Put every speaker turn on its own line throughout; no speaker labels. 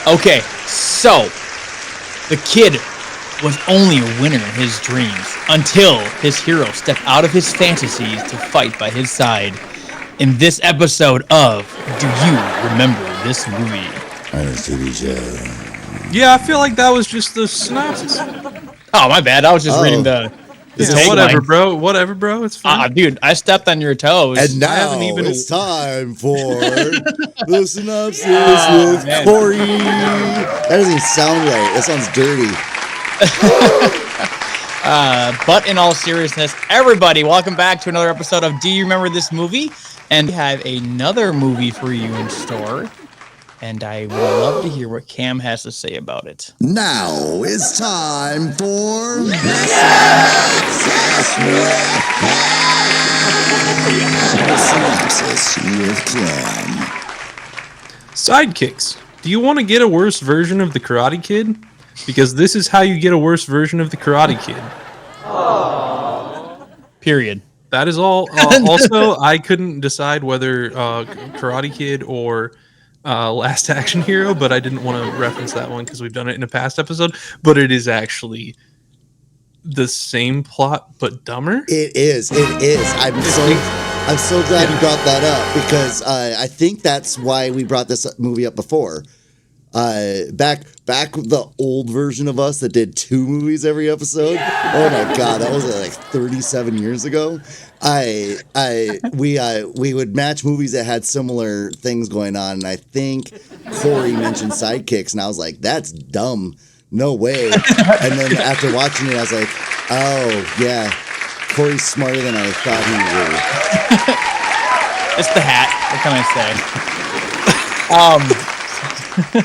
Okay, so the kid was only a winner in his dreams until his hero stepped out of his fantasies to fight by his side. In this episode of Do You Remember This Movie?
Yeah, I feel like that was just the synopsis.
Oh, my bad. I was just reading the
whatever, bro. Whatever, bro. It's fine.
Dude, I stepped on your toes.
And now it's time for the synopsis with Corey. That doesn't even sound right. That sounds dirty.
But in all seriousness, everybody, welcome back to another episode of Do You Remember This Movie? And we have another movie for you in store. And I would love to hear what Cam has to say about it.
Now it's time for the synopsis with Cam.
Sidekicks. Do you want to get a worse version of the Karate Kid? Because this is how you get a worse version of the Karate Kid.
Period.
That is all. Also, I couldn't decide whether Karate Kid or Last Action Hero, but I didn't want to reference that one because we've done it in a past episode. But it is actually the same plot, but dumber.
It is. I'm so glad you brought that up because I think that's why we brought this movie up before. Back the old version of us that did 2 movies every episode. Oh my god, that was like 37 years ago. We would match movies that had similar things going on, and I think Corey mentioned Sidekicks, and I was like, that's dumb. No way. And then after watching it, I was like, oh yeah, Corey's smarter than I thought
he was. It's the hat. What can I say?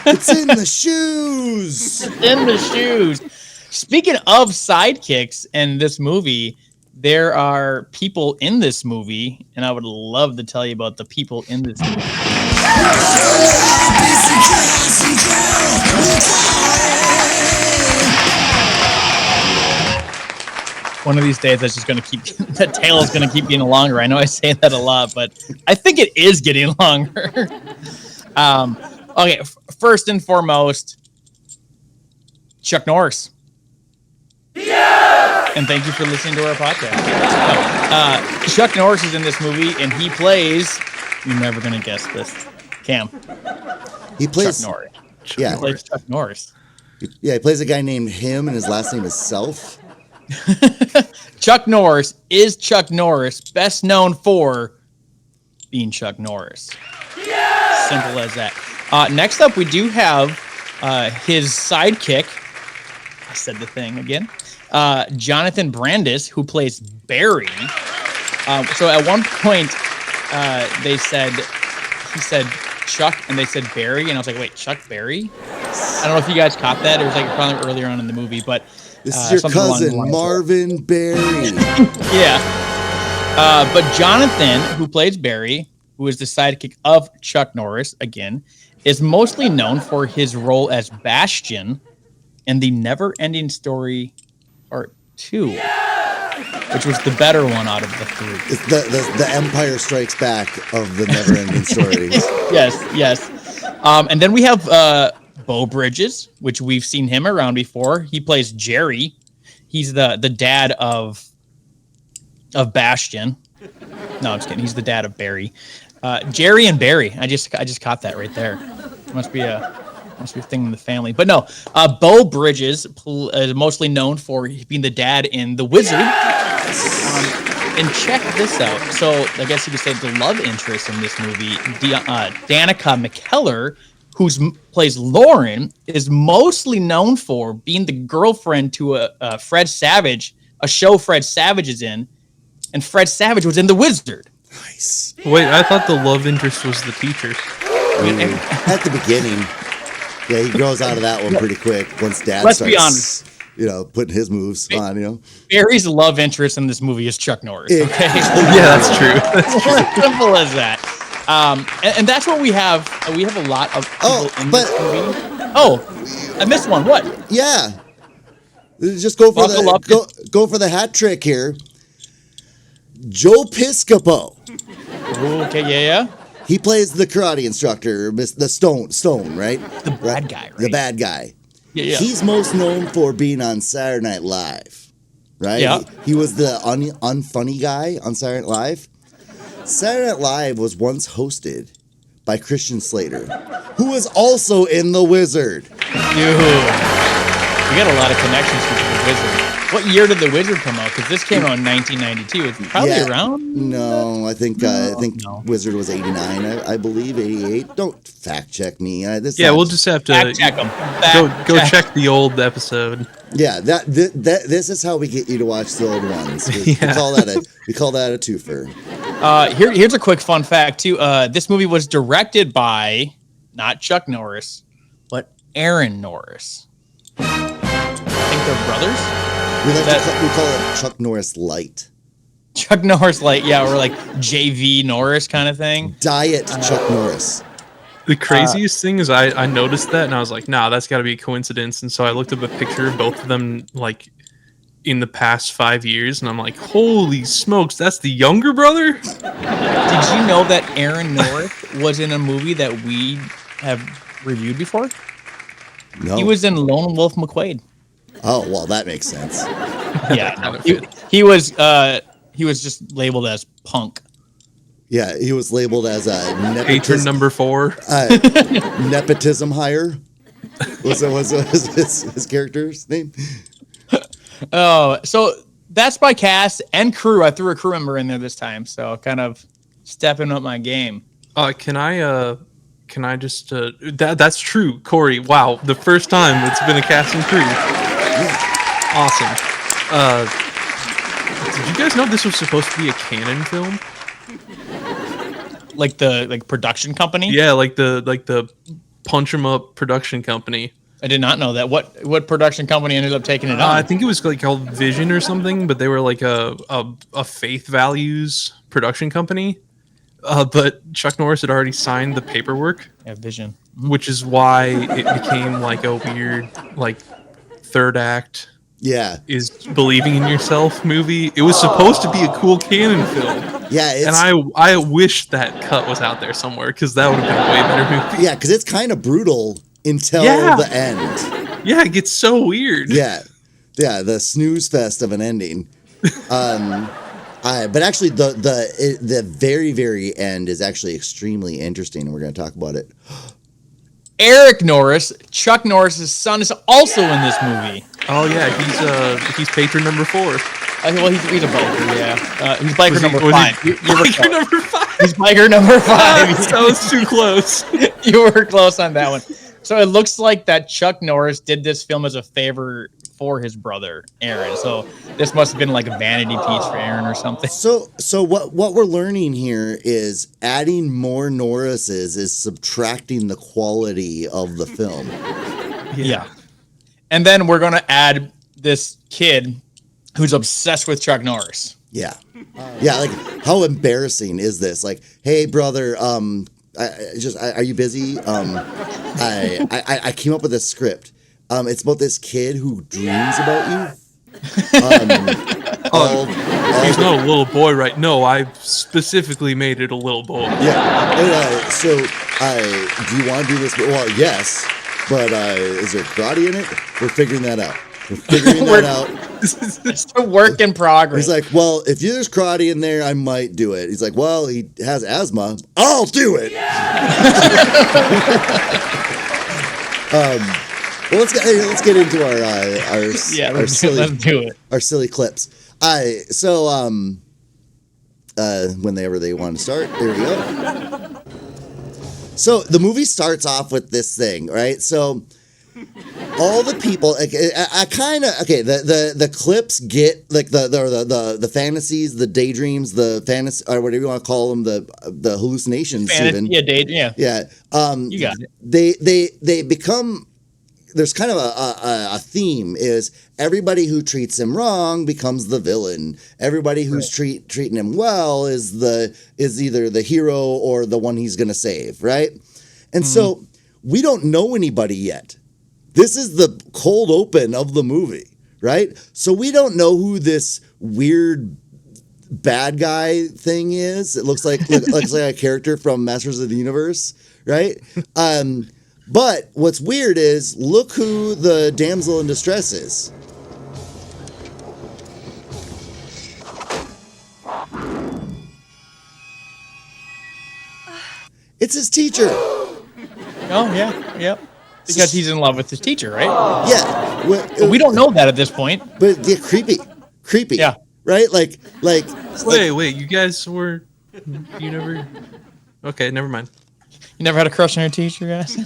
It's in the shoes.
It's in the shoes. Speaking of sidekicks in this movie, there are people in this movie, and I would love to tell you about the people in this movie. One of these days, that's just going to keep that tail is going to keep getting longer. I know I say that a lot, but I think it is getting longer. Okay, first and foremost, Chuck Norris. Yeah! And thank you for listening to our podcast. Chuck Norris is in this movie, and he plays... You're never going to guess this. Cam.
He plays...
Chuck Norris.
Yeah.
He plays Chuck Norris.
Yeah, he plays a guy named Him, and his last name is Self.
Chuck Norris is Chuck Norris, best known for being Chuck Norris. Yeah! Simple as that. Next up, we do have his sidekick. I said the thing again. Jonathan Brandis, who plays Barry. So at one point, he said Chuck, and they said Barry, and I was like, wait, Chuck Berry? I don't know if you guys caught that. It was like probably earlier on in the movie, but
this is your cousin Marvin Barry.
Yeah. But Jonathan, who plays Barry, who is the sidekick of Chuck Norris, again, is mostly known for his role as Bastion in the Never-Ending Story Part 2, which was the better one out of the 3.
It's the Empire Strikes Back of the Never-Ending Stories.
Yes. And then we have Beau Bridges, which we've seen him around before. He plays Jerry. He's the dad of Bastion. No, I'm just kidding. He's the dad of Barry. Jerry and Barry. I just caught that right there. Must be a thing in the family. But no, Beau Bridges is mostly known for being the dad in The Wizard. And check this out. So I guess you could say the love interest in this movie, Danica McKellar, who plays Lauren, is mostly known for being the girlfriend to Fred Savage, a show Fred Savage is in, and Fred Savage was in The Wizard.
Nice.
Wait, I thought the love interest was the teacher.
At the beginning. Yeah, he grows out of that one pretty quick once Dad
Let's
starts,
be honest.
Putting his moves on,
Barry's love interest in this movie is Chuck Norris, okay?
Yeah, that's true.
Simple as that. And that's what we have. We have a lot of people in this movie. Oh, I missed one. What?
Yeah. Just go for the hat trick here. Joe Piscopo.
Okay, yeah.
He plays the karate instructor, the Stone, right?
The bad guy, right?
The bad guy.
Yeah.
He's most known for being on Saturday Night Live, right?
Yeah.
He was the unfunny guy on Saturday Night Live. Saturday Night Live was once hosted by Christian Slater, who was also in The Wizard.
Dude, we got a lot of connections with The Wizard. What year did The Wizard come out? Because this came out in 1992. It's probably around.
No, I think Wizard was 89. I believe 88. Don't fact check me.
We'll just have to
Fact check them.
Go check the old episode.
Yeah, this is how we get you to watch the old ones. We call that a twofer.
Here's a quick fun fact too. This movie was directed by not Chuck Norris, but Aaron Norris. I think they're brothers.
We call it Chuck Norris Light.
Chuck Norris Light, yeah, or like JV Norris kind of thing.
Diet Chuck Norris.
The craziest thing is I noticed that and I was like, nah, that's got to be a coincidence. And so I looked up a picture of both of them like in the past 5 years, and I'm like, holy smokes, that's the younger brother?
Did you know that Aaron Norris was in a movie that we have reviewed before?
No.
He was in Lone Wolf McQuade.
Oh, well, that makes sense.
Yeah, he was just labeled as punk.
Yeah, he was labeled as a
patron number 4.
Nepotism hire. Was his character's name?
Oh, so that's my cast and crew. I threw a crew member in there this time, so kind of stepping up my game.
Can I just that's true, Corey. Wow, the first time it's been a cast and crew. Awesome. Did you guys know this was supposed to be a canon film?
Like the production company?
Yeah, like the Punch 'em Up production company.
I did not know that. What production company ended up taking it on?
I think it was like called Vision or something, but they were like a faith values production company. But Chuck Norris had already signed the paperwork.
Yeah, Vision.
Which is why it became like a weird like third act.
Yeah.
Is believing in yourself movie. It was supposed to be a cool canon film.
Yeah,
and I wish that cut was out there somewhere because that would have been a way better movie.
Yeah, because it's kind of brutal until the end.
Yeah, it gets so weird.
Yeah, the snooze fest of an ending. But actually, the very, very end is actually extremely interesting, and we're going to talk about it.
Eric Norris, Chuck Norris's son, is also in this movie.
Oh yeah, he's patron number 4.
Well, he's a biker, yeah. He's biker number 5.
Biker number 5.
He's biker number 5.
That was too close.
You were close on that one. So it looks like that Chuck Norris did this film as a favor for his brother Aaron. So this must have been like a vanity piece for Aaron or something.
So what we're learning here is adding more Norrises is subtracting the quality of the film.
Yeah. And then we're gonna add this kid who's obsessed with Chuck Norris.
Yeah. Like how embarrassing is this? Like, hey brother, are you busy? I came up with a script. It's about this kid who dreams about you.
He's not a little boy, right? No, I specifically made it a little boy.
Yeah. And, so, do you want to do this? Well, yes. But is there karate in it? We're figuring that out.
It's a work in progress.
He's like, well, if there's karate in there, I might do it. He's like, well, he has asthma. I'll do it. Well, let's get into our silly clips. Whenever they want to start, there we go. So the movie starts off with this thing, right? So all the people, the clips get like the fantasies, the daydreams, the fantasy, or whatever you want to call them, the hallucinations. Even.
Yeah. You got
it. They become. There's kind of a theme is everybody who treats him wrong becomes the villain. Everybody who's treating him well is either the hero or the one he's going to save, right? And so we don't know anybody yet. This is the cold open of the movie, right? So we don't know who this weird bad guy thing is. It looks like a character from Masters of the Universe, right? But what's weird is look who the damsel in distress is. It's his teacher.
Oh yeah, yep. Because he's in love with his teacher, right?
Yeah.
But we don't know that at this point.
But yeah, creepy.
Yeah.
Right? Like.
Wait. You guys were. You never. Okay, never mind.
You never had a crush on your teacher, guys?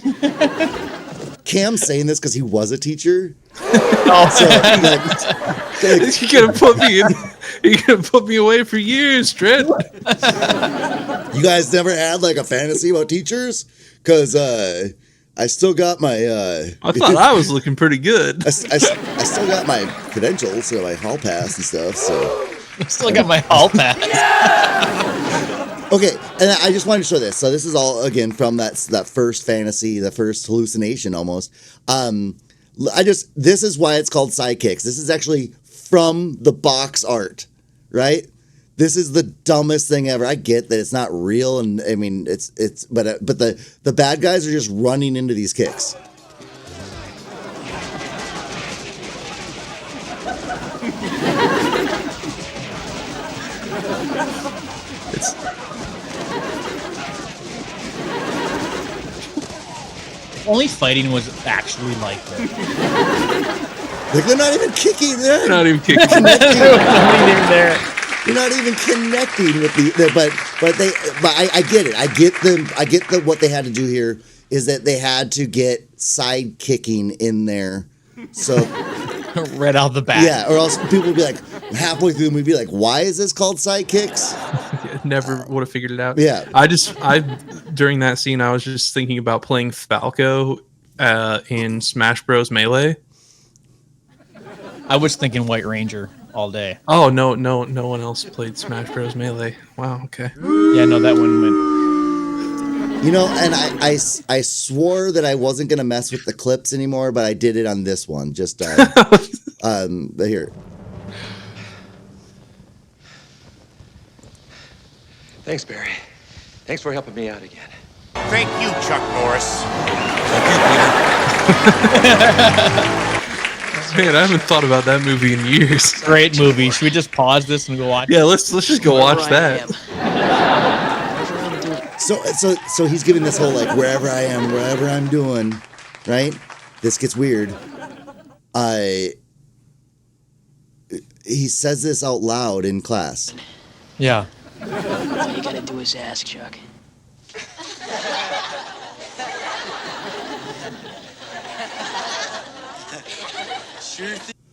Cam's saying this because he was a teacher.
Oh,
So,
You're gonna put me away for years, Trent.
you guys never had like a fantasy about teachers? Because I still got my.
I thought I was looking pretty good.
I still got my credentials, so my hall pass and stuff. So
I still got my hall pass.
okay, and I just wanted to show this. So this is all again from that first fantasy, the first hallucination almost. This is why it's called Sidekicks. This is actually from the box art, right? This is the dumbest thing ever. I get that it's not real, and I mean but the bad guys are just running into these kicks.
Only fighting was actually like this.
Like they're not even kicking. They're
Not even kicking.
there.
You're not even connecting with but I get it. I get what they had to do here is that they had to get side kicking in there. So
Right out the bat.
yeah, or else people would be like halfway through the movie like, why is this called Sidekicks?
Never would have figured it out.
Yeah.
I during that scene I was just thinking about playing Falco in Smash Bros. Melee.
I was thinking White Ranger all day.
Oh no one else played Smash Bros. Melee. Wow, okay.
Yeah, no, that one went.
You know, and I swore that I wasn't gonna mess with the clips anymore, but I did it on this one. Just here.
Thanks, Barry. Thanks for helping me out again.
Thank you, Chuck Norris.
Man, I haven't thought about that movie in years.
Great movie. Should we just pause this and go watch?
Yeah, let's just go watch that.
So he's giving this whole like wherever I am, wherever I'm doing, right? This gets weird. He says this out loud in class.
Yeah.
All you gotta do is ask, Chuck.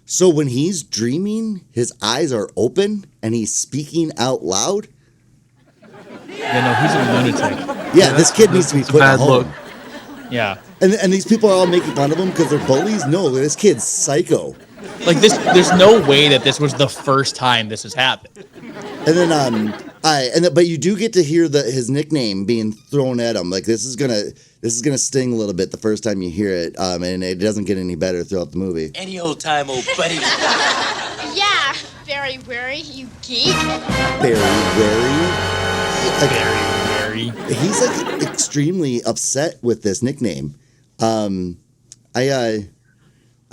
So when he's dreaming, his eyes are open and he's speaking out loud.
Yeah, no, he's a lunatic.
Yeah, this kid needs to be put in
bad
home.
look.
Yeah.
And these people are all making fun of him because they're bullies. No, this kid's psycho.
Like this, there's no way that this was the first time this has happened.
And then but you do get to hear his nickname being thrown at him. Like this is gonna sting a little bit the first time you hear it, and it doesn't get any better throughout the movie.
Any old time, old buddy.
Yeah, very wary, you geek.
Very wary. Like,
Very.
he's like extremely upset with this nickname. I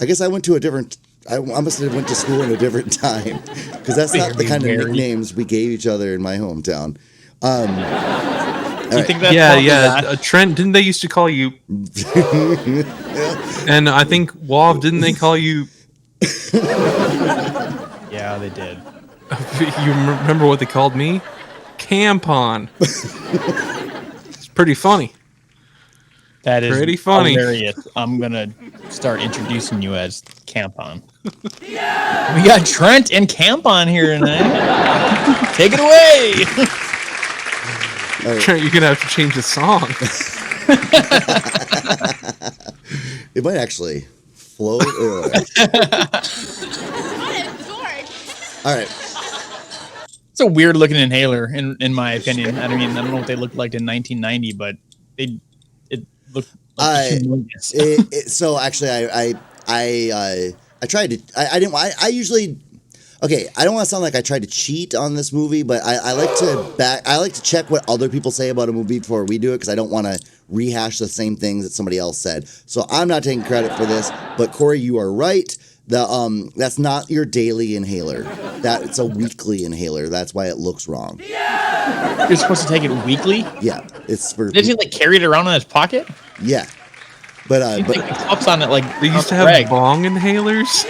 guess I went to a different. I must have went to school in a different time because that's not the kind of nicknames we gave each other in my hometown.
Do you think that's
Yeah.
that?
Trent, didn't they used to call you? And I think Wav, didn't they call you?
Yeah, they did.
You remember what they called me? Campon. It's pretty funny.
That is
Pretty funny.
Hilarious. I'm gonna start introducing you as Campon. We got Trent and Campon here tonight. Take it away.
Trent, you're gonna have to change the song.
It might actually flow.
What a dork.
All right.
It's a weird looking inhaler, in my opinion. I mean, I don't know what they looked like in 1990, but it looked like humongous.
So actually, I tried to. I didn't. I usually okay, I don't want to sound like I tried to cheat on this movie, but I like to check what other people say about a movie before we do it because I don't want to rehash the same things that somebody else said. So I'm not taking credit for this, but Corey, you are right. That's not your daily inhaler. It's a weekly inhaler. That's why it looks wrong.
You're supposed to take it weekly?
Yeah, it's for.
Did he like carry it around in his pocket?
Yeah, but
Take the cups on it like
They used to have bong inhalers.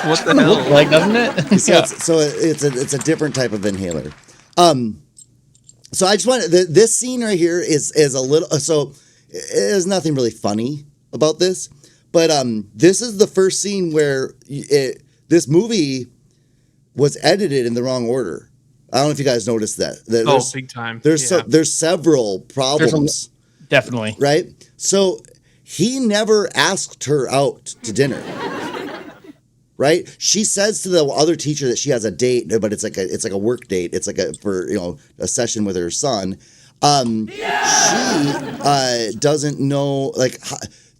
What the hell?
Like, doesn't it?
so it's a different type of inhaler. So I just want this scene right here is a little. So there's nothing really funny about this, but this is the first scene where this movie was edited in the wrong order. I don't know if you guys noticed that.
Big time.
There's several problems.
Definitely.
Right? So he never asked her out to dinner. Right? She says to the other teacher that she has a date, but it's like a work date. It's like a session with her son. She doesn't know, like,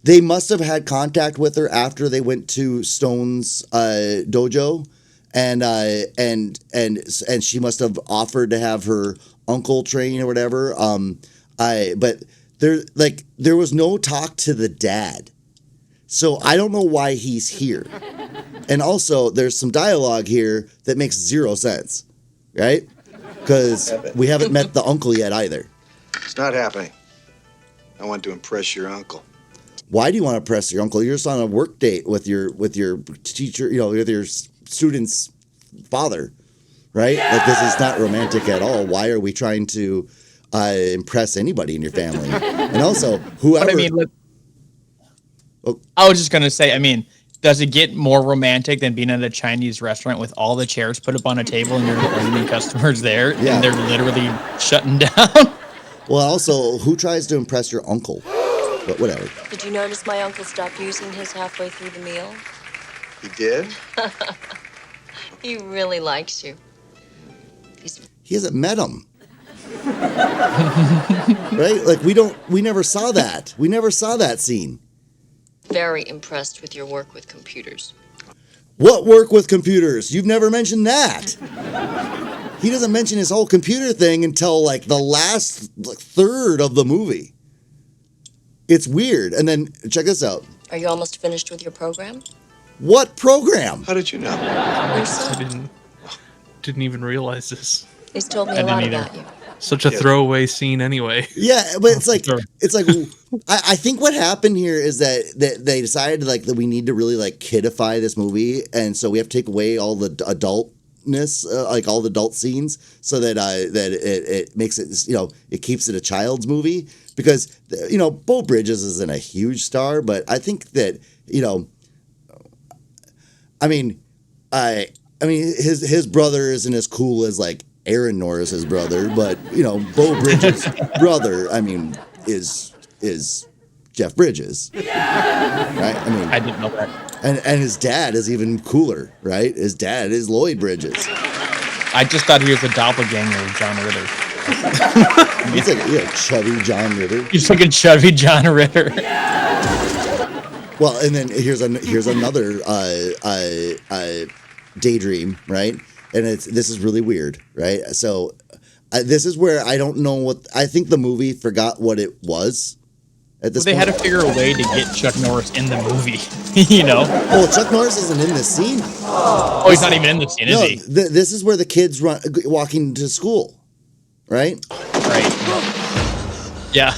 they must have had contact with her after they went to Stone's dojo. And she must have offered to have her uncle train or whatever. But there was no talk to the dad, so I don't know why he's here. And also, there's some dialogue here that makes zero sense, right? Because we haven't met the uncle yet either.
It's not happening. I want to impress your uncle.
Why do you want to impress your uncle? You're just on a work date with your teacher, with your student's father, right? Like, this is not romantic at all. Why are we trying to impress anybody in your family? And also, whoever.
But I mean, I was just gonna say, I mean, does it get more romantic than being at a Chinese restaurant with all the chairs put up on a table and you're the only customers there,
Yeah.
and they're literally shutting down?
Well, also, who tries to impress your uncle? But whatever.
Did you notice my uncle stopped using his halfway through the meal?
He did?
He really likes you.
He hasn't met him. Right? Like, we never saw that. We never saw that scene.
Very impressed with your work with computers.
What work with computers? You've never mentioned that. He doesn't mention his whole computer thing until like the last third of the movie. It's weird. And then check this out.
Are you almost finished with your program?
What program?
How did you know?
Your
I
son.
didn't even realize this.
He's told me
I
a lot
didn't
about you.
Such a throwaway scene anyway.
Yeah, but it's like I think what happened here is that they decided like that we need to really like kidify this movie, and so we have to take away all the adultness, like all the adult scenes, so that it makes it it keeps it a child's movie because Beau Bridges isn't a huge star, but I think that I mean his brother isn't as cool as like Aaron Norris's brother, but Beau Bridges' brother, I mean, is Jeff Bridges, right? I mean,
I didn't know that.
And his dad is even cooler, right? His dad is Lloyd Bridges.
I just thought he was a doppelganger of John Ritter.
He's like chubby John Ritter.
He's like a chubby John Ritter.
Well, and then here's another daydream, right? And this is really weird, right? So this is where I don't know what I think the movie forgot what it was. At this
They
point.
had to figure a way to get Chuck Norris in the movie,
Oh, Chuck Norris isn't in this scene.
Oh, he's not even in the scene, is he?
This is where the kids walking to school, right?
Right. Yeah.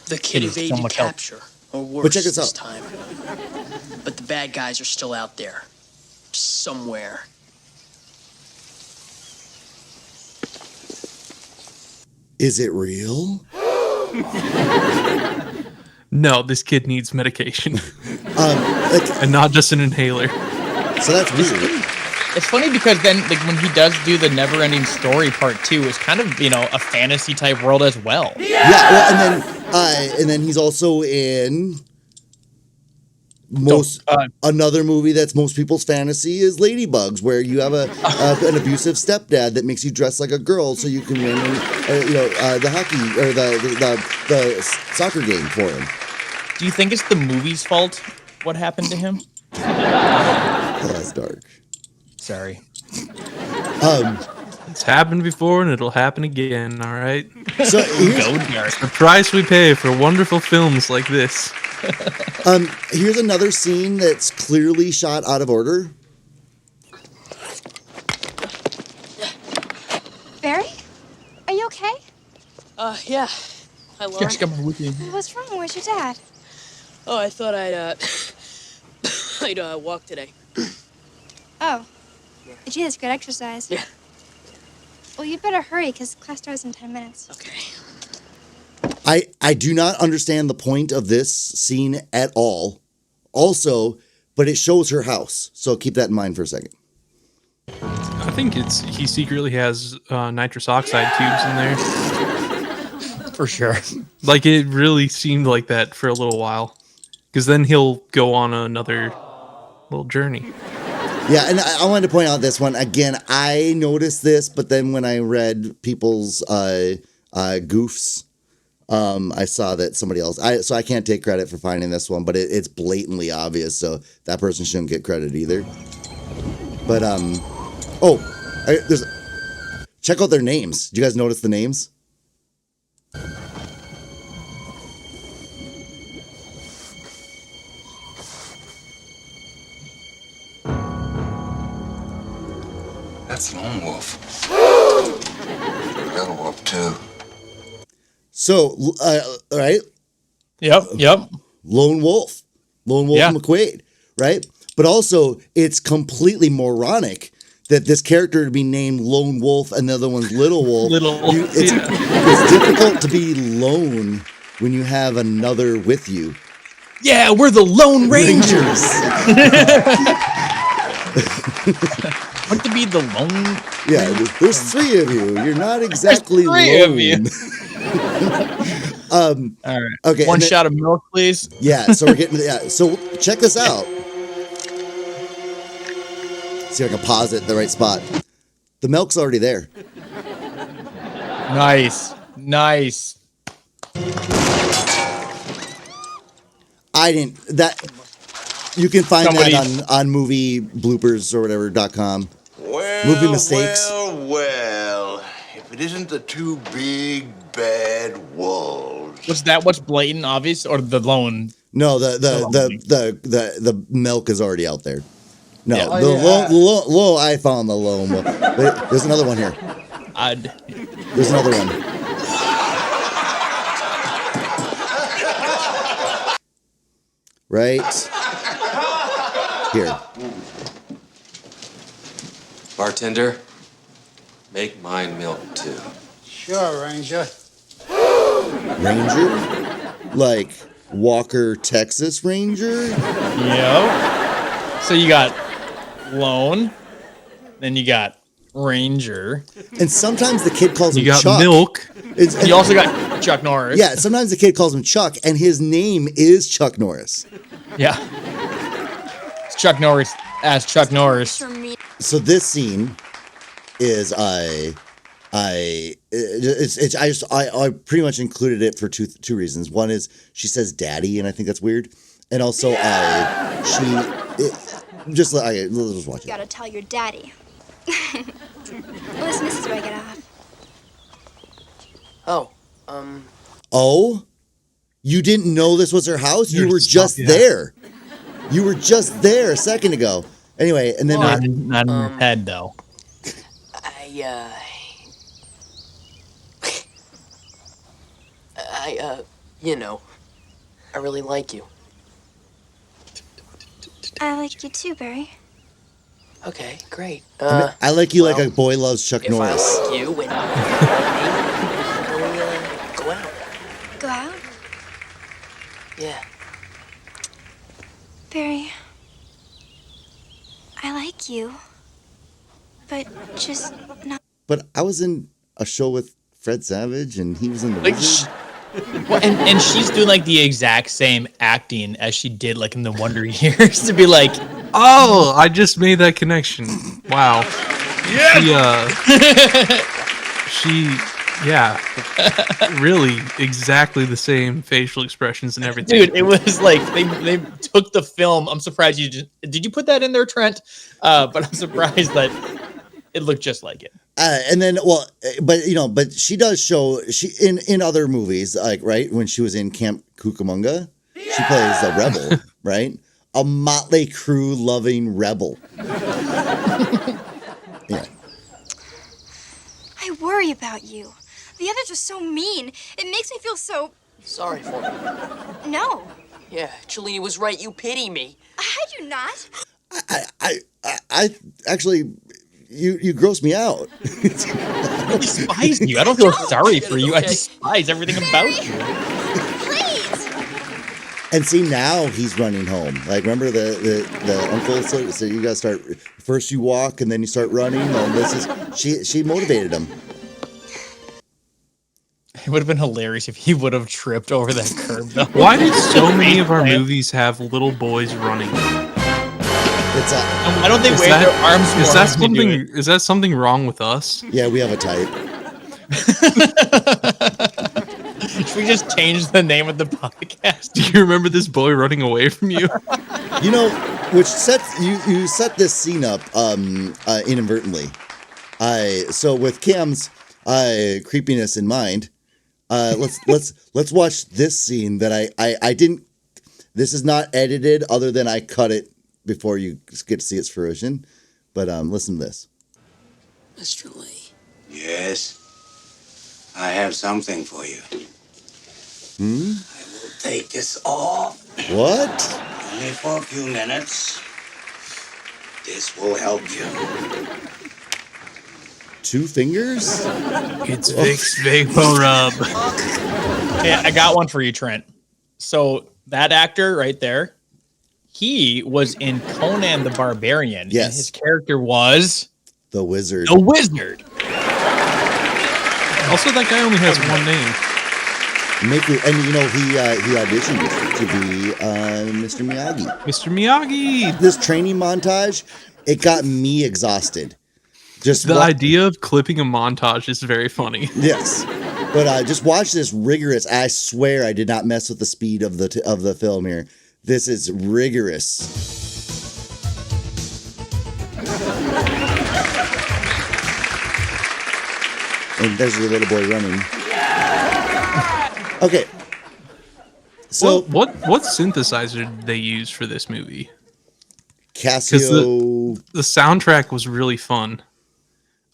The kid
Needs so
evaded
much help.
capture, or worse
But check this
this
out.
time. But the bad guys are still out there. Somewhere.
Is it real?
No, this kid needs medication. And not just an inhaler.
So that's weird.
It's funny because then when he does do the Never-Ending Story Part 2, it's kind of, a fantasy type world as well.
Yeah, well, and then he's also in another movie that's most people's fantasy is Ladybugs, where you have an abusive stepdad that makes you dress like a girl so you can win the hockey or the soccer game for him.
Do you think it's the movie's fault what happened to him?
Oh, that's dark.
Sorry.
It's happened before and it'll happen again, all right?
So
Go dark.
The price we pay for wonderful films like this.
here's another scene that's clearly shot out of order.
Barry? Are you okay?
Yeah. Hi, Laura.
Just come with you.
What's wrong? Where's your dad?
Oh, I thought I'd walk today.
Oh. Gee, that's good exercise.
Yeah.
Well, you'd better hurry, because class starts in 10 minutes.
Okay.
I do not understand the point of this scene at all. Also, but it shows her house. So keep that in mind for a second.
I think he secretly has nitrous oxide tubes in there.
For sure.
Like, it really seemed like that for a little while. Because then he'll go on another little journey.
Yeah, and I wanted to point out this one. Again, I noticed this, but then when I read people's goofs, I saw that somebody else. So I can't take credit for finding this one, but it's blatantly obvious, so that person shouldn't get credit either. But check out their names. Did you guys notice the names?
That's Lone Wolf. Little Wolf, too.
So, right?
Yep.
Lone Wolf.
Yeah.
McQuaid, right? But also, it's completely moronic that this character to be named Lone Wolf and the other one's Little Wolf. It's difficult to be lone when you have another with you.
Yeah, we're the Lone Rangers. Want to be the lone?
Yeah, there's three of you. You're not exactly
three of
lone.
you. All right.
Okay.
One shot of milk, please.
Yeah. So we're getting. Yeah. So check this out. See if I can pause it at the right spot. The milk's already there.
Nice.
I didn't. That you can find that on movie bloopers or whatever.com.
Well,
Movie mistakes.
Well, if it isn't the two big bad wolves.
What's that? What's blatant, obvious, or the lone?
No, the milk is already out there. No,
Yeah.
low. I found the lone one. Wait, there's another one here. There's another one. Right here.
Bartender, make mine milk too.
Sure, Ranger.
Ranger? Like Walker, Texas Ranger?
Yep. So you got lone, then you got Ranger.
And sometimes the kid calls him
You got
Chuck.
milk.
You also got Chuck Norris.
Yeah, sometimes the kid calls him Chuck, and his name is Chuck Norris.
Yeah. It's Chuck Norris as Chuck Norris.
So this scene is I pretty much included it for two reasons. One is she says "daddy," and I think that's weird, and also let's just watch it.
You gotta tell your daddy. Listen, this is where I get off.
Oh, you didn't know this was her house? You were just there. You were just there a second ago. Anyway, and then
Not in your head though.
I really like you.
I like you too, Barry.
Okay, great.
I like you like a boy loves Chuck Norris.
If I like you, when go out.
Go out?
Yeah.
Barry, I like you, but just not.
But I was in a show with Fred Savage, and he was in the
Like,
Wizard.
Well, and she's doing like the exact same acting as she did like in the Wonder Years to be like,
Oh, I just made that connection. Wow.
yeah.
She Yeah, really, exactly the same facial expressions and everything.
Dude, it was like they took the film. I'm surprised did you put that in there, Trent? But I'm surprised that it looked just like it.
And then, well, but she does show in other movies, like right when she was in Camp Cucamonga, she plays a rebel, right? A Motley Crue loving rebel. Yeah.
I worry about you. The others are so mean. It makes me feel so...
Sorry for me.
No.
Yeah, Cellini was right. You pity me.
I do not.
I actually, you gross me out.
I despise you. I don't feel sorry for you. I despise everything about you.
Please.
And see, now he's running home. Like, remember the uncle said you gotta start, first you walk and then you start running. And she motivated him.
It would have been hilarious if he would have tripped over that curb, though.
Why do so many of our movies have little boys running?
It's
I don't think wave their arms more.
Is that something wrong with us?
Yeah, we have a type.
Should we just change the name of the podcast?
Do you remember this boy running away from you?
You know, which sets you set this scene up inadvertently. So with Cam's creepiness in mind, let's watch this scene that I didn't. This is not edited, other than I cut it before you get to see its fruition. But listen to this.
Mr. Lee.
Yes. I have something for you. I will take this off.
What?
Only for a few minutes. This will help you.
2 fingers?
It's Vicks Vapor Rub.
Yeah, I got one for you, Trent. So that actor right there, he was in Conan the Barbarian.
Yes.
And his character was
The Wizard.
the Wizard.
Also, that guy only has one name.
And you know he auditioned to be Mr. Miyagi.
Mr. Miyagi.
This training montage, it got me exhausted. Just
The idea of clipping a montage is very funny.
Yes, but just watch this rigorous. I swear I did not mess with the speed of the film here. This is rigorous. And there's your little boy running. Okay. So
what synthesizer did they use for this movie?
Casio.
The soundtrack was really fun.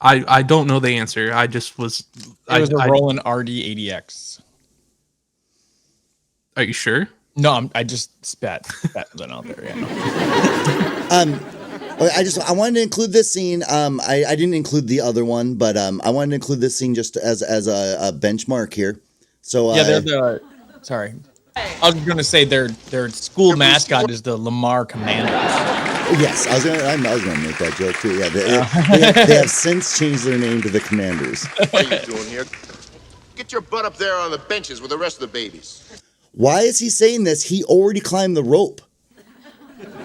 I don't know the answer. I just was.
It was a Roland RD80X.
Are you sure?
No, I just spat that out there. Yeah.
I wanted to include this scene. I didn't include the other one, but I wanted to include this scene just as a benchmark here. So
Yeah, they're sorry. I was going to say their school mascot is the Lamar Commanders.
Yes, I was gonna make that joke too. Yeah, they have since changed their name to the Commanders.
What are you doing here? Get your butt up there on the benches with the rest of the babies.
Why is he saying this? He already climbed the rope.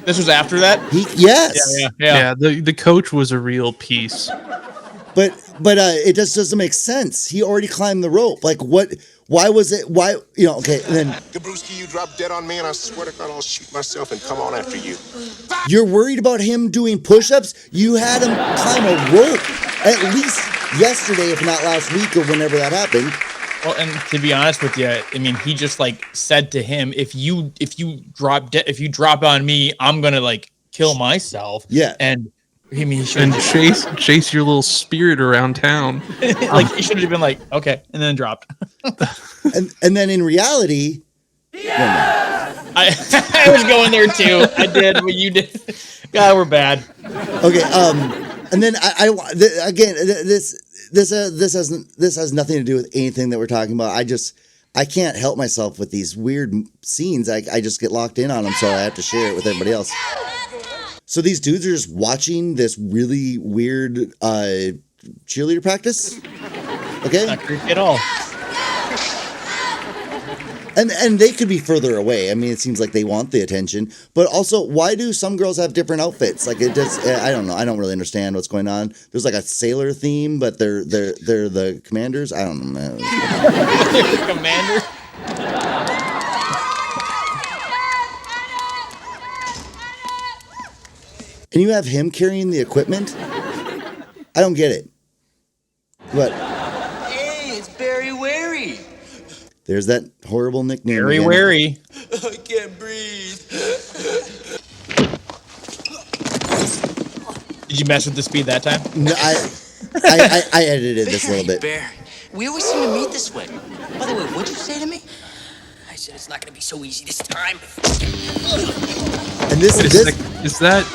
This was after that?
Yes.
Yeah. The coach was a real piece.
But it just doesn't make sense. He already climbed the rope. Like what? Why was it? Why? Okay. And then
Gabrewski, you drop dead on me, and I swear to God, I'll shoot myself and come on after you.
you're worried about him doing push-ups. You had him climb a rope at least yesterday, if not last week or whenever that happened.
Well, and to be honest with you, I mean, he just said to him, if you drop on me, I'm gonna kill myself.
Yeah.
And I mean,
chase your little spirit around town.
He should have been okay, and then dropped.
and then in reality,
I was going there too. I did what you did. God, we're bad.
Okay. And then this has nothing to do with anything that we're talking about. I can't help myself with these weird scenes. I just get locked in on them, so I have to share it with everybody else. So these dudes are just watching this really weird cheerleader practice. Okay?
Not creepy at all.
And they could be further away. I mean, it seems like they want the attention. But also, why do some girls have different outfits? Like it just, I don't know. I don't really understand what's going on. There's like a sailor theme, but they're the commanders. I don't know.
Commander.
And you have him carrying the equipment? I don't get it. What?
Hey, it's Barry Wary.
There's that horrible nickname.
Very
again.
wary.
I can't breathe.
Did you mess with the speed that time?
No, I edited this a little bit.
Barry, we always seem to meet this way. By the way, what'd you say to me? I said it's not gonna be so easy this time.
And this
Is that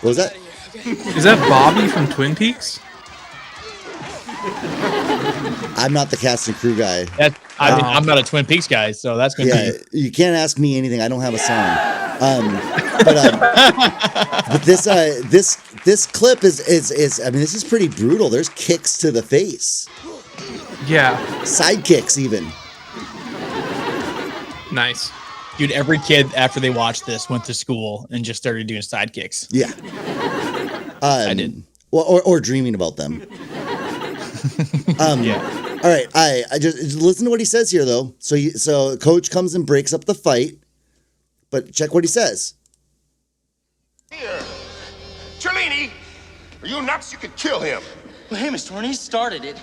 what was that?
is that Bobby from Twin Peaks?
I'm not the cast and crew guy.
I'm not a Twin Peaks guy, so that's gonna
Yeah,
be.
you can't ask me anything. I don't have a song. But this clip is I mean, this is pretty brutal. There's kicks to the face.
Yeah.
Sidekicks even.
Nice.
Dude, every kid after they watched this went to school and just started doing sidekicks.
Yeah.
I did.
Well, or dreaming about them.
Yeah.
All right, I just listen to what he says here though. So coach comes and breaks up the fight, but check what he says.
Here. Cellini, are you nuts? You could kill him.
Well, hey, Mr. Horn, he started it.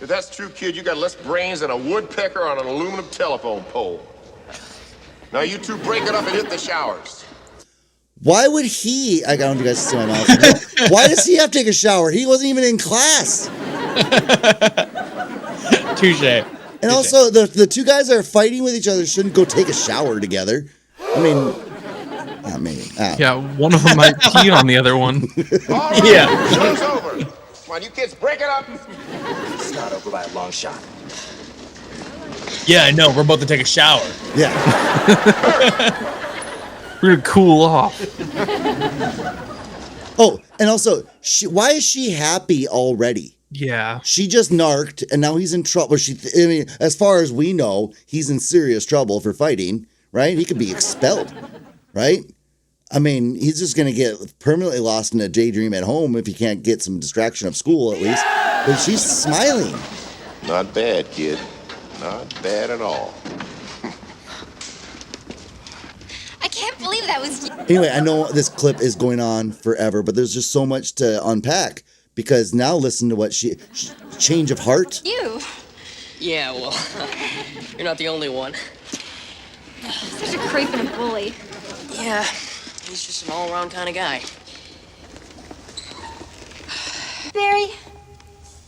If that's true, kid, you got less brains than a woodpecker on an aluminum telephone pole. Now you two break it up and hit the showers.
Why would he? I don't want you guys to see my mouth. Why does he have to take a shower? He wasn't even in class.
Touche.
And also, the two guys that are fighting with each other shouldn't go take a shower together. I mean, maybe.
Yeah, one of them might pee on the other one.
All right,
Yeah.
show's over. Come on, you kids, break it up.
It's not over by a long shot.
Yeah, I know. We're about to take a shower.
Yeah.
We're gonna cool off.
Oh, and also, why is she happy already?
Yeah.
She just narked, and now he's in trouble. I mean, as far as we know, he's in serious trouble for fighting, right? He could be expelled, right? I mean, he's just going to get permanently lost in a daydream at home if he can't get some distraction of school, at least. But she's smiling.
Not bad, kid. Not bad at all.
I can't believe that was you.
Anyway, I know this clip is going on forever, but there's just so much to unpack. Because now listen to what change of heart.
You.
Yeah, well, you're not the only one.
Such a creep and a bully.
Yeah, he's just an all-around kind of guy.
Barry,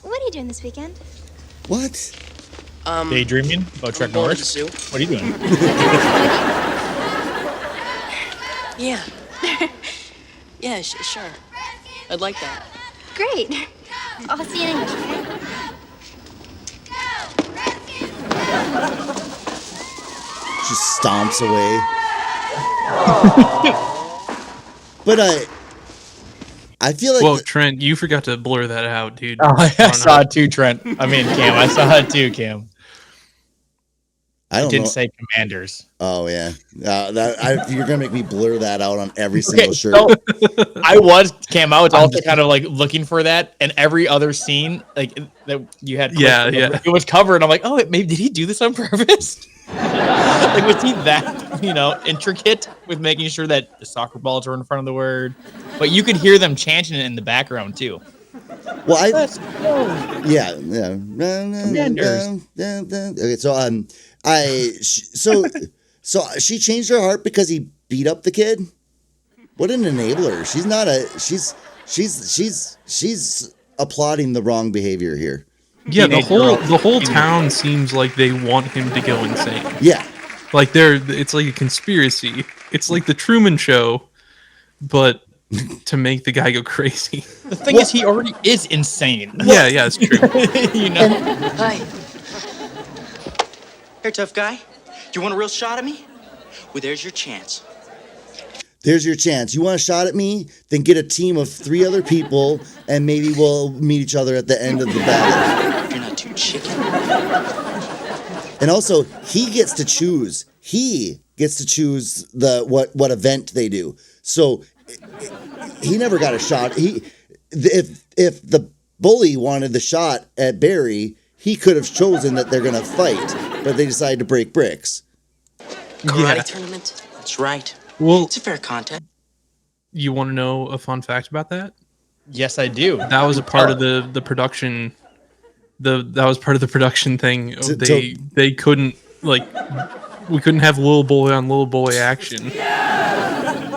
what are you doing this weekend?
What?
Daydreaming about Chuck
going to
Norris?
the zoo.
What are you doing?
Yeah. Yeah, sure. I'd like that.
Great. I'll see you in English, okay?
She stomps away. But I feel like...
Well, Trent, you forgot to blur that out, dude.
Oh, I saw it too, Trent. I mean, Cam. I saw it too, Cam.
I don't
didn't
know.
say commanders.
Oh, yeah. You're going to make me blur that out on every single shirt.
So I was also kind of like looking for that, and every other scene like that you had,
yeah,
it was covered. I'm like, oh, maybe did he do this on purpose? Like, was he that intricate with making sure that the soccer balls were in front of the word? But you could hear them chanting it in the background too.
Well, yeah.
Commanders.
Okay, so so she changed her heart because he beat up the kid. What an enabler! She's not she's applauding the wrong behavior here.
Yeah, the whole town seems like they want him to go insane.
Yeah,
like it's like a conspiracy. It's like the Truman Show, but to make the guy go crazy.
The thing is, he already is insane.
Yeah, it's true.
Hi. Here, tough guy. Do you want a real shot at me? Well, there's your chance.
There's your chance. You want a shot at me? Then get a team of 3 other people, and maybe we'll meet each other at the end of the battle.
You're not too chicken.
And also, he gets to choose. He gets to choose what event they do. So he never got a shot. If the bully wanted the shot at Barry, he could have chosen that they're gonna fight, but they decided to break bricks.
Karate tournament? That's right.
Well,
It's a fair contest.
you want to know a fun fact about that?
Yes, I do.
That was a part of the production. That was part of the production thing. They couldn't we couldn't have little boy on little boy action.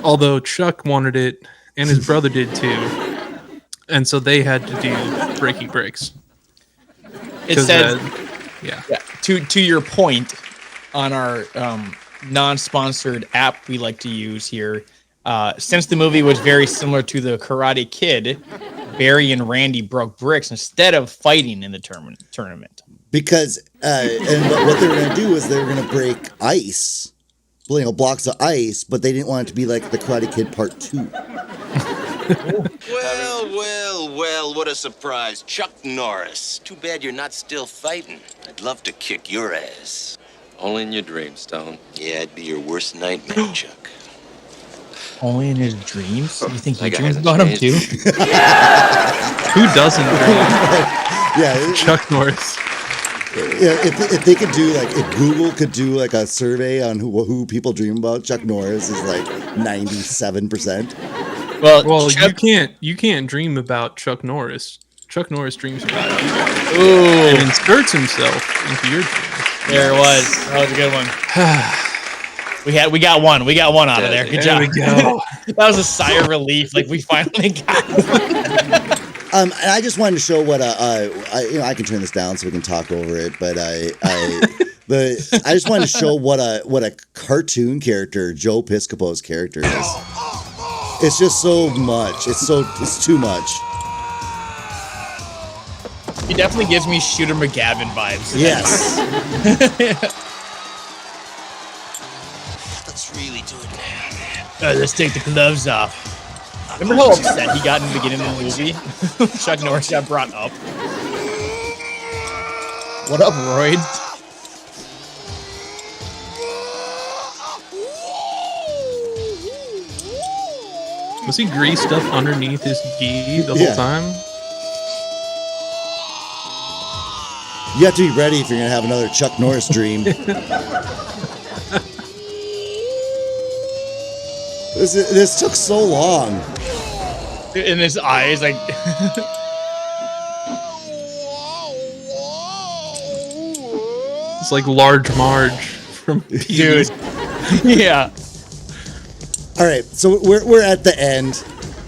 Although Chuck wanted it, and his brother did too, and so they had to do breaking bricks.
It says,
yeah.
To your point, on our non-sponsored app we like to use here, since the movie was very similar to the Karate Kid, Barry and Randy broke bricks instead of fighting in the tournament.
Because and what they were gonna do is they were gonna break ice, blocks of ice, but they didn't want it to be like the Karate Kid Part 2.
Well, what a surprise. Chuck Norris. Too bad you're not still fighting. I'd love to kick your ass.
Only in your dreams, Stone.
Yeah, it'd be your worst nightmare, Chuck.
Only in his dreams? You think he
That guy
dreams
hasn't
about him too?
changed.
Who doesn't dream?
Yeah,
Chuck Norris.
Yeah, if they could do if Google could do a survey on who people dream about, Chuck Norris is 97%.
Well, you can't dream about Chuck Norris. Chuck Norris dreams about you.
Ooh.
And inserts himself into your dreams.
There it was. That was a good one. We got one. We got one out of there. Good job.
There we go.
That was a sigh of relief. We finally got it.
And I just wanted to show what I can turn this down so we can talk over it, but I just wanted to show what a cartoon character Joe Piscopo's character is. It's just so much. It's too much.
He definitely gives me Shooter McGavin vibes.
Yes.
Let's really do it now.
Let's take the gloves off. Remember how upset he got in the beginning of the movie? Chuck Norris got brought up. What up, Royd?
Was he greased up underneath his gi the whole time?
You have to be ready if you're gonna have another Chuck Norris dream. This took so long.
In his eyes,
It's like Large Marge from
Dude. Yeah.
All right, so we're at the end.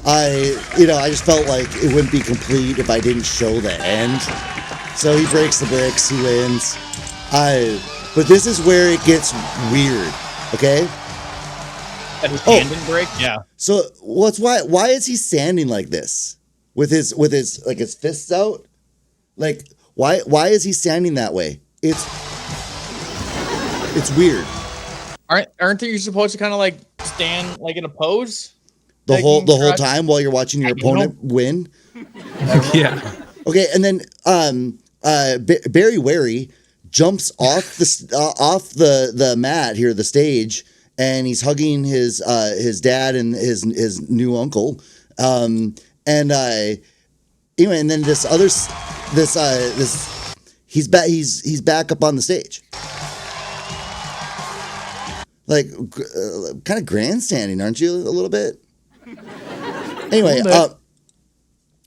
I just felt like it wouldn't be complete if I didn't show the end. So he breaks the bricks, he wins. But this is where it gets weird. Okay.
That his hand didn't break. Yeah.
So why is he standing like this with his his fists out? Why is he standing that way? It's weird.
Aren't you supposed to kind of stand in a pose?
The whole time while you're watching your opponent win?
Yeah.
Okay, and then Barry Wary jumps off the mat here, the stage, and he's hugging his dad and his new uncle, and then he's back up on the stage, kind of grandstanding, aren't you, a little bit? Anyway,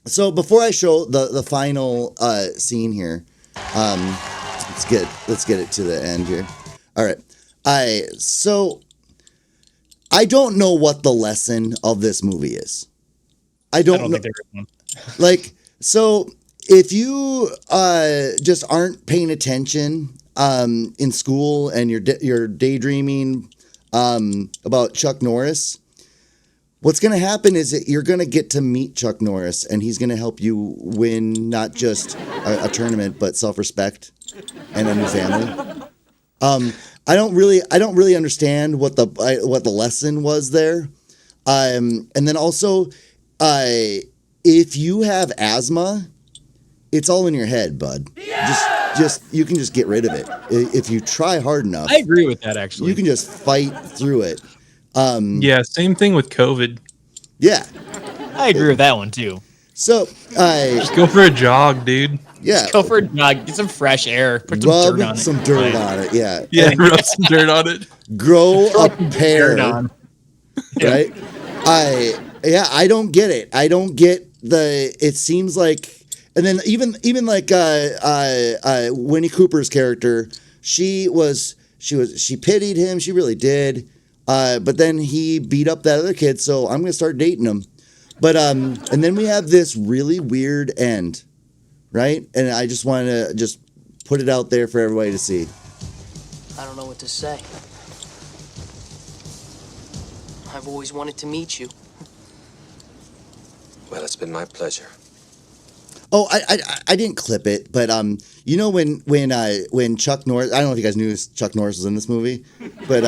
so before I show the final scene here, let's get it to the end here. All right, so I don't know what the lesson of this movie is. I don't know.
Think there is one.
So if you just aren't paying attention in school and you're daydreaming about Chuck Norris, what's going to happen is that you're going to get to meet Chuck Norris, and he's going to help you win not just a tournament, but self-respect and a new family. I don't really understand what the lesson was there, And then also, if you have asthma, it's all in your head, bud. Just you can just get rid of it if you try hard enough.
I agree with that, actually.
You can just fight through it.
Yeah, same thing with COVID.
Yeah,
I agree with that one too.
so
Just go for a jog, dude.
yeah,
Just go for a jog, get some fresh air, put some
rub
dirt on it.
some dirt
Right.
on it. Yeah,
Yeah, rub some dirt on it.
grow a pair.
Dirt on.
Right? I don't get it. I don't get it seems like, and then even like Winnie Cooper's character, she pitied him, she really did. But then he beat up that other kid, so I'm gonna start dating him. But and then we have this really weird end, right? And I just want to just put it out there for everybody to see.
I don't know what to say. I've always wanted to meet you.
Well, it's been my pleasure.
Oh, I didn't clip it, but you know when Chuck Norris, I don't know if you guys knew Chuck Norris was in this movie, but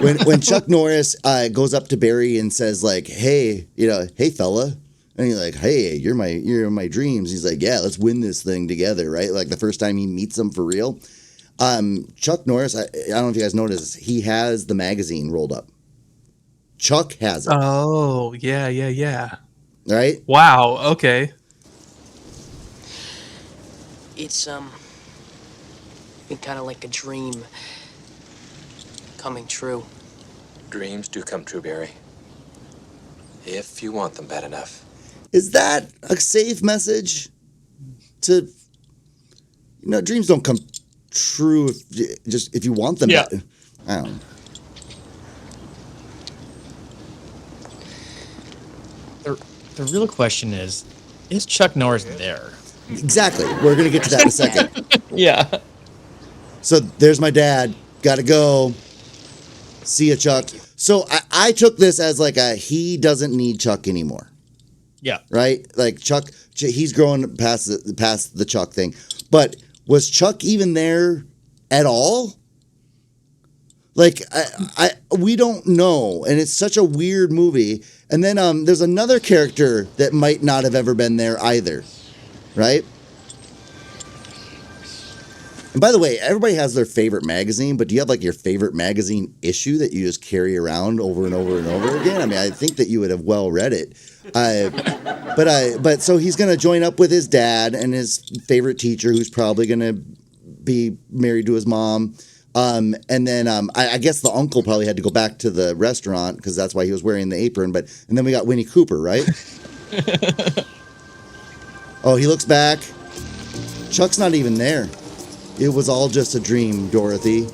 when Chuck Norris goes up to Barry and says like, hey, hey fella, and he's like, hey, you're my dreams. He's like, yeah, let's win this thing together, right? Like the first time he meets him for real. Chuck Norris, I don't know if you guys noticed, he has the magazine rolled up. Chuck has it.
Oh, yeah.
Right?
Wow, okay.
It's been kind of like a dream coming true.
Dreams do come true, Barry. If you want them bad enough.
Is that a safe message? To dreams don't come true if you want them.
Yeah.
I don't know.
The real question is Chuck Norris there?
Exactly. We're gonna get to that in a second.
Yeah.
So there's my dad. Gotta go. See ya, Chuck. So I took this as like he doesn't need Chuck anymore.
Yeah.
Right? Like Chuck, he's growing past the Chuck thing. But was Chuck even there at all? Like we don't know, and it's such a weird movie. And then there's another character that might not have ever been there either, right? And by the way, everybody has their favorite magazine, but do you have like your favorite magazine issue that you just carry around over and over and over again? I mean, I think that you would have well read it. But so he's gonna join up with his dad and his favorite teacher, who's probably gonna be married to his mom. And then I guess the uncle probably had to go back to the restaurant because that's why he was wearing the apron. And then we got Winnie Cooper, right? Oh, he looks back. Chuck's not even there. It was all just a dream, Dorothy.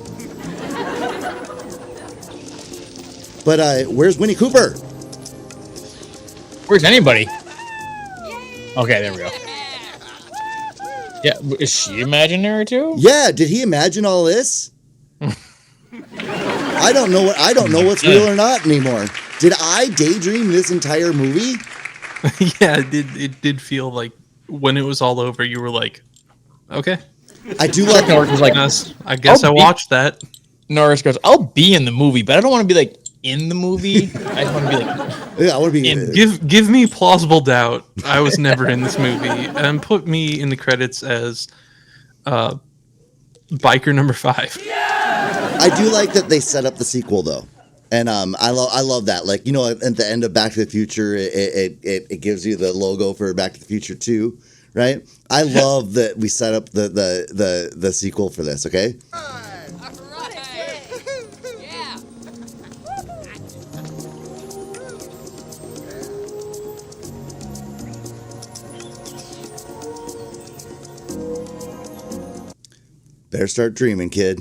But where's Winnie Cooper?
Where's anybody? Okay, there we go. Yeah, is she imaginary too?
Yeah, did he imagine all this? I don't know what's real or not anymore. Did I daydream this entire movie?
Yeah, it did feel like when it was all over, you were like, okay.
I do like
Norris was like,
I guess I watched that.
Norris goes, I'll be in the movie, but I don't want to be like in the movie. I just want to be like,
yeah, I want to be
give me plausible doubt. I was never in this movie, and put me in the credits as biker number 5.
I do like that they set up the sequel though, and I love that. Like at the end of Back to the Future, it gives you the logo for Back to the Future 2, right? I love that we set up the sequel for this. Okay. Better start dreaming, kid.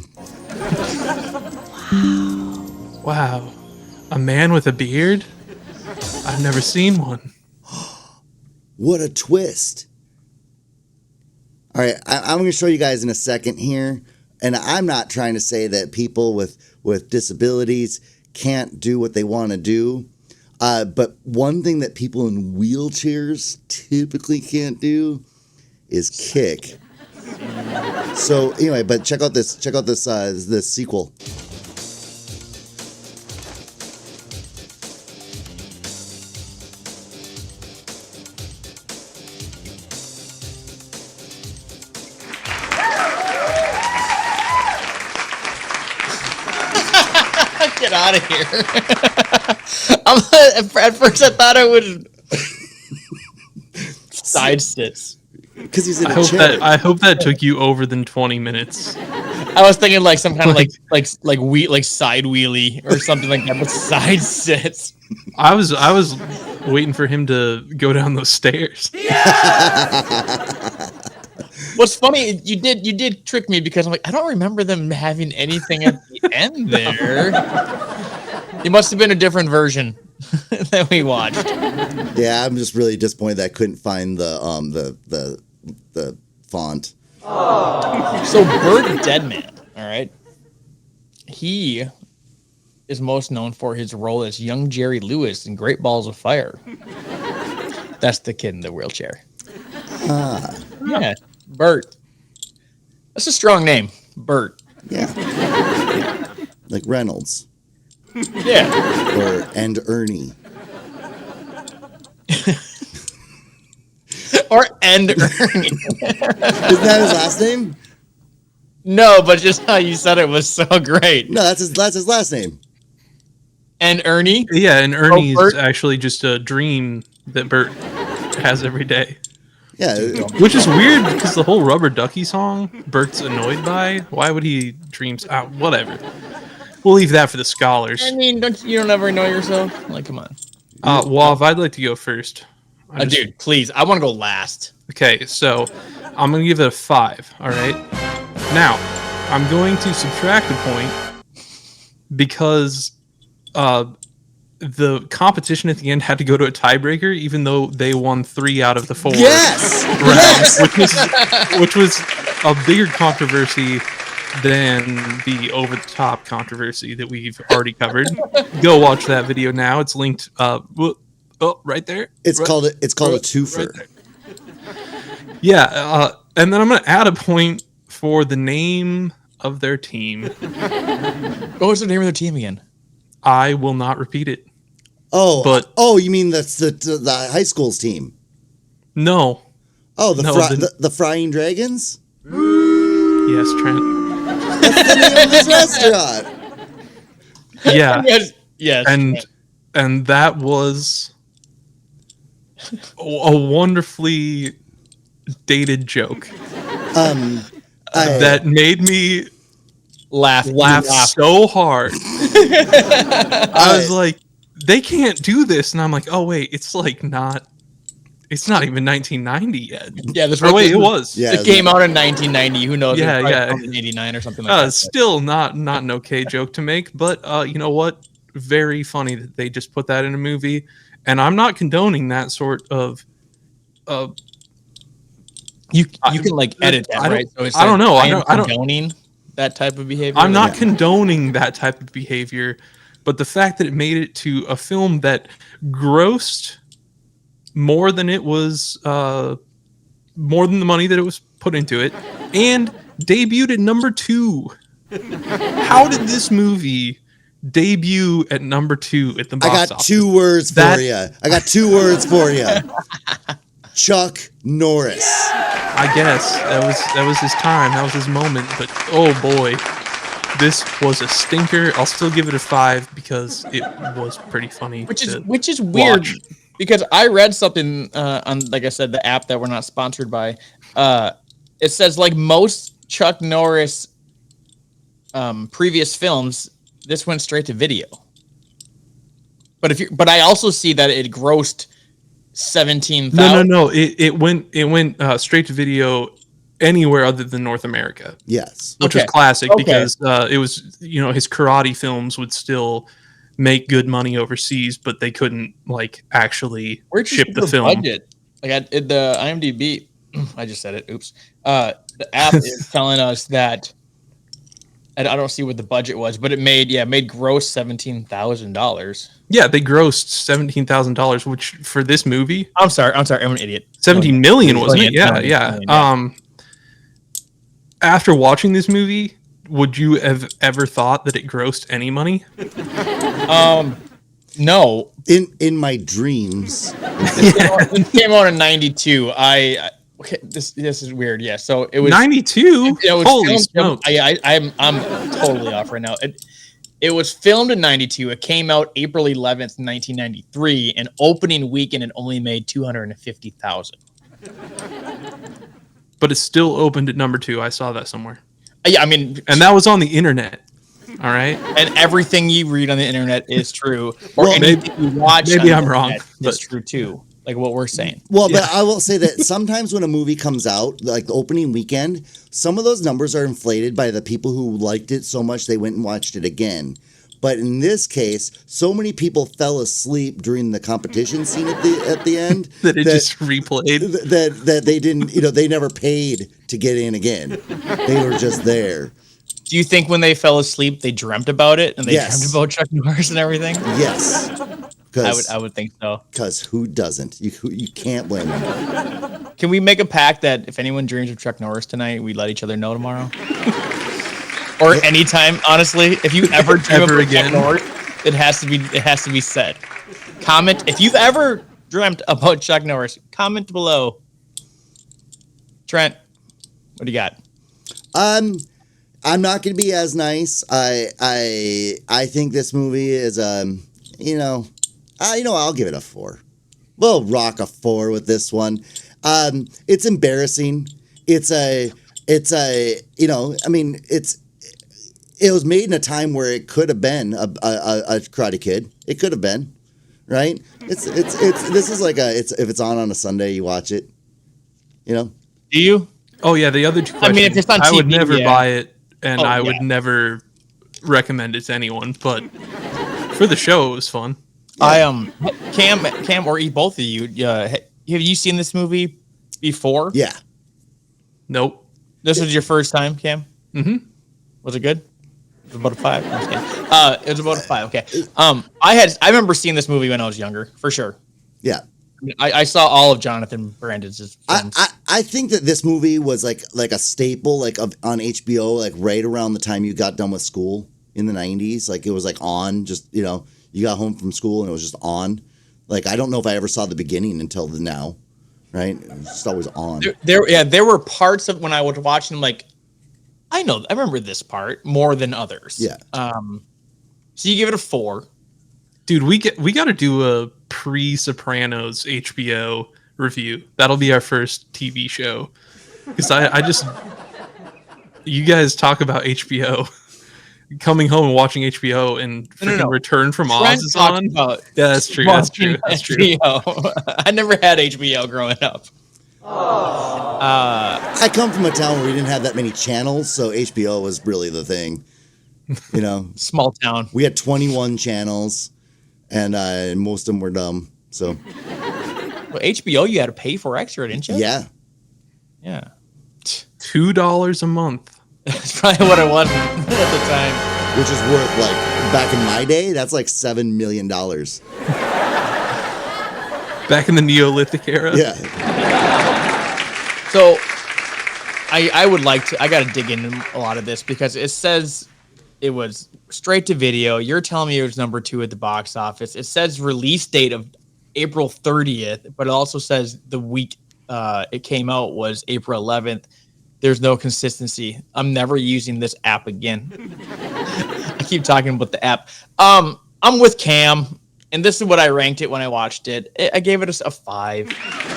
Wow. A man with a beard? I've never seen one.
What a twist. All right, I'm going to show you guys in a second here. And I'm not trying to say that people with disabilities can't do what they want to do. But one thing that people in wheelchairs typically can't do is kick. So anyway, but check out this sequel.
Get out of here. At first, I thought it would side sits.
Because he's in
I
a
hope
chair.
that I hope that took you over than 20 minutes.
I was thinking like some kind of like side wheelie or something like that, but side sits.
I was waiting for him to go down those stairs.
What's funny, you did trick me because I'm like, I don't remember them having anything at the end there. It must have been a different version that we watched.
Yeah, I'm just really disappointed that I couldn't find the font.
So Burt Deadman, all right, he is most known for his role as young Jerry Lewis in Great Balls of Fire. That's the kid in the wheelchair. Yeah, Burt. That's a strong name, Burt.
Yeah. Like Reynolds.
Yeah.
And Ernie.
And Ernie.
Isn't that his last name?
No, but just how you said it was so great.
No, that's his last name.
And Ernie?
Yeah, and Ernie is actually just a dream that Bert has every day.
Yeah.
Which is weird because the whole Rubber Ducky song, Bert's annoyed by. Why would he dreams out? Whatever. We'll leave that for the scholars.
I mean, you don't ever know yourself? Like, come on.
Wav, I'd like to go first.
Dude, please. I want to go last.
Okay, so I'm going to give it a 5, all right? Now, I'm going to subtract a point because the competition at the end had to go to a tiebreaker, even though they won 3 out of the 4
Yes!
rounds, which was a bigger controversy than the over-the-top controversy that we've already covered. Go watch that video now. It's linked right there.
It's called a twofer.
Right, yeah, and then I'm going to add a point for the name of their team.
What was the name of their team again?
I will not repeat it.
Oh, you mean that's the high school's team?
No.
Oh, the Frying Dragons?
Yes, Trent.
That's the name of this restaurant.
Yeah.
Yes.
And that was a wonderfully dated joke that made me laugh so hard. I was like, they can't do this, and I'm like, oh wait, it's not even 1990 yet.
Yeah,
it was.
Yeah, it came out in 1990. Who knows?
Yeah.
In 89 or something like that.
Still not an okay joke to make, but you know what? Very funny that they just put that in a movie, and I'm not condoning that sort of.
You can like edit that, right? So it's
I don't know.
I don't condoning that type of behavior.
I'm not condoning that type of behavior, but the fact that it made it to a film that grossed more than it was, more than the money that it was put into it, and debuted at number 2. How did this movie debut at number 2 at the box office?
I got 2 words for you. Chuck Norris.
I guess that was his time. That was his moment. But oh boy, this was a stinker. I'll still give it a 5 because it was pretty funny.
Which is weird because I read something on, like I said, the app that we're not sponsored by. It says like most Chuck Norris previous films, this went straight to video. But I also see that it grossed 17,000.
No. It went straight to video anywhere other than North America.
Yes,
which was classic because it was, his karate films would still make good money overseas, but they couldn't like actually ship the film.
Budget? Like at the IMDb, I just said it. Oops. The app is telling us that. I don't see what the budget was, but it made gross $17,000.
Yeah, they grossed $17,000, which for this movie.
I'm sorry, I'm an idiot.
17 million, wasn't it? Yeah. After watching this movie, would you have ever thought that it grossed any money?
No.
In my dreams.
It came out in 92. Okay, this is weird. Yeah, so it was
92. Holy smokes!
I'm totally off right now. It was filmed in 92. It came out April 11th, 1993. And opening weekend, it only made $250,000.
But it's still opened at number 2. I saw that somewhere.
Yeah, I mean,
and that was on the internet. All right.
And everything you read on the internet is true. Or
Well,
anything you watch
maybe
on
I'm
the
wrong,
internet
but
is true too. Like what we're saying.
Well, but I will say that sometimes when a movie comes out, like the opening weekend, some of those numbers are inflated by the people who liked it so much they went and watched it again. But in this case, so many people fell asleep during the competition scene at the end
that it just replayed.
That they didn't, they never paid to get in again. They were just there.
Do you think when they fell asleep, they dreamt about it and they
Yes.
dreamt about Chuck Norris and everything?
Yes.
I would think so.
Because who doesn't? You can't blame them.
Can we make a pact that if anyone dreams of Chuck Norris tonight, we let each other know tomorrow? Or anytime, honestly, if you ever dream of Chuck Norris, it has to be said. Comment if you've ever dreamt about Chuck Norris. Comment below. Trent, what do you got?
I'm not going to be as nice. I think this movie is I'll give it a 4. We'll rock a 4 with this one. It's embarrassing. It was made in a time where it could have been a Karate Kid. It could have been, right? This is like if it's on a Sunday, you watch it.
Do you?
Oh yeah, the other two questions.
I mean, if it's on TV,
I would never buy it, and I would
yeah.
never recommend it to anyone. But for the show, it was fun.
I Cam, or both of you, have you seen this movie before?
Yeah.
Nope.
This was your first time, Cam?
Mm-hmm.
Was it good? It was about a 5. I'm just kidding. It was about a 5. Okay. I remember seeing this movie when I was younger, for sure.
Yeah.
I saw all of Jonathan Brandon's films.
I think that this movie was like a staple on HBO, like right around the time you got done with school in the 90s. Like it was like on, just you got home from school and it was just on. Like I don't know if I ever saw the beginning until now, right? It was just always on.
There were parts of when I was watching them, like I remember this part more than others.
Yeah.
So you give it a 4.
Dude, we got to do a pre-Sopranos HBO review. That'll be our first TV show. Because I just, you guys talk about HBO, coming home and watching HBO, and Return from Oz is on. Yeah, that's true. That's true. That's true.
HBO. I never had HBO growing up.
I come from a town where we didn't have that many channels, so HBO was really the thing.
Small town.
We had 21 channels. And most of them were dumb. So,
well, HBO you had to pay for extra, didn't you?
Yeah.
Yeah.
$2 a month.
That's probably what it was at the time.
Which is worth back in my day, that's like $7 million.
Back in the Neolithic era.
Yeah.
So, I would like to. I got to dig into a lot of this because it says. It was straight to video. You're telling me it was number 2 at the box office. It says release date of April 30th, but it also says the week it came out was April 11th. There's no consistency. I'm never using this app again. I keep talking about the app. I'm with Cam, and this is what I ranked it when I watched it. I gave it a 5. I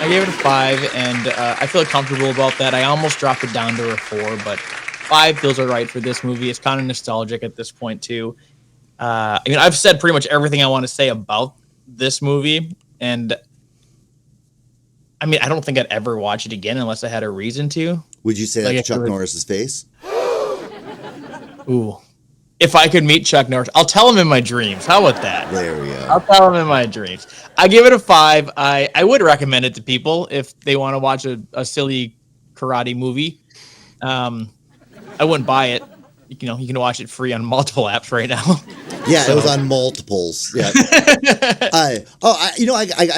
gave it a 5, and I feel comfortable about that. I almost dropped it down to a 4, but 5 feels all right for this movie. It's kind of nostalgic at this point too. I've said pretty much everything I want to say about this movie, and I don't think I'd ever watch it again unless I had a reason to.
Would you say that's Chuck Norris's face?
Ooh, if I could meet Chuck Norris, I'll tell him in my dreams. How about that?
There we go.
I'll tell him in my dreams. I give it a 5. I would recommend it to people if they want to watch a silly karate movie. I wouldn't buy it. You can watch it free on multiple apps right now.
Yeah, so. It was on multiples. Yeah. I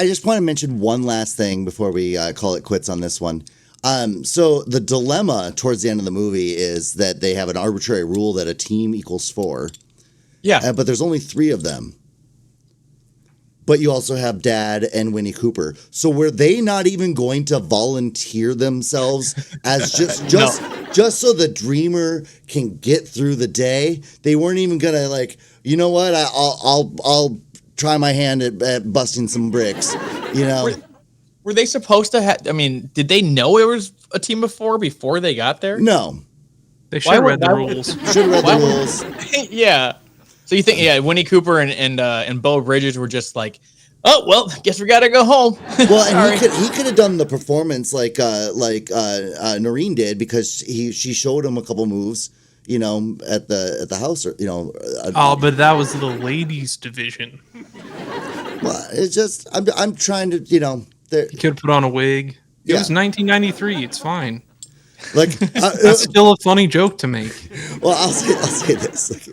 just want to mention one last thing before we call it quits on this one. So the dilemma towards the end of the movie is that they have an arbitrary rule that a team equals 4.
Yeah.
But there's only 3 of them. But you also have Dad and Winnie Cooper. So were they not even going to volunteer themselves as just so the dreamer can get through the day. They weren't even gonna like, you know what? I'll try my hand at busting some bricks. You know.
Were they supposed to have? I mean, did they know it was a team of four before they got there?
No.
They should have read the rules.
Should have read the rules.
Yeah. So you think, Winnie Cooper and Bo Bridges were just like, oh well, guess we gotta go home.
Well, and he could have done the performance like Noreen did, because she showed him a couple moves, you know, at the house, or, you know.
But that was the ladies' division.
Well, it's just I'm trying to, you know.
You could put on a wig. It was 1993. It's fine.
Like
that's still a funny joke to make.
Well, I'll say this: like,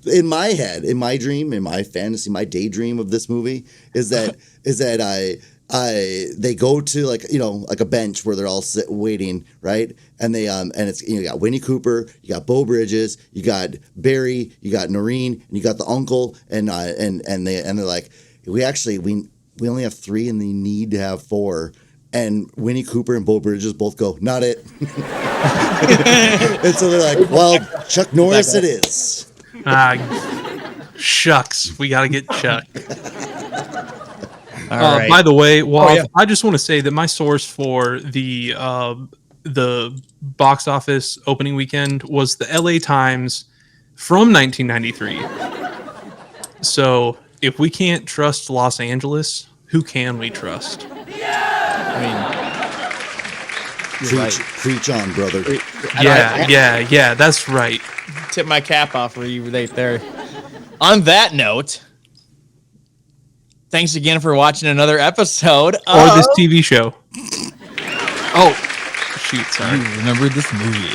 in my head, in my dream, in my fantasy, my daydream of this movie is that they go to, like, you know, like a bench where they're all waiting, right? And they and it's, you got Winnie Cooper, you got Bo Bridges, you got Barry, you got Noreen, and you got the uncle, and they're like, we only have 3 and they need to have 4. And Winnie Cooper and Bo Bridges both go, not it. And so they're like, well, Chuck Norris it is.
Shucks. We got to get Chuck.
All right.
By the way, I just want to say that my source for the box office opening weekend was the LA Times from 1993. So if we can't trust Los Angeles, who can we trust?
Preach on, brother.
Yeah, that's right.
Tip my cap off for you right there. On that note, thanks again for watching another episode
or this TV show. Oh, shoot! Sorry.
You remember this movie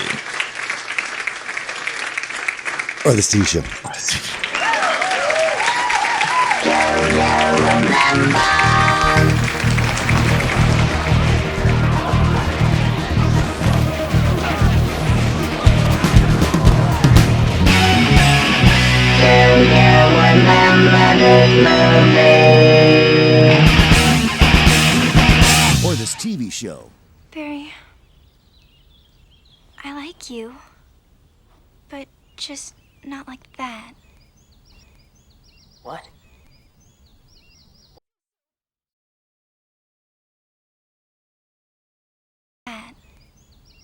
or this TV show?
Or this TV show.
Barry, I like you, but just not like that.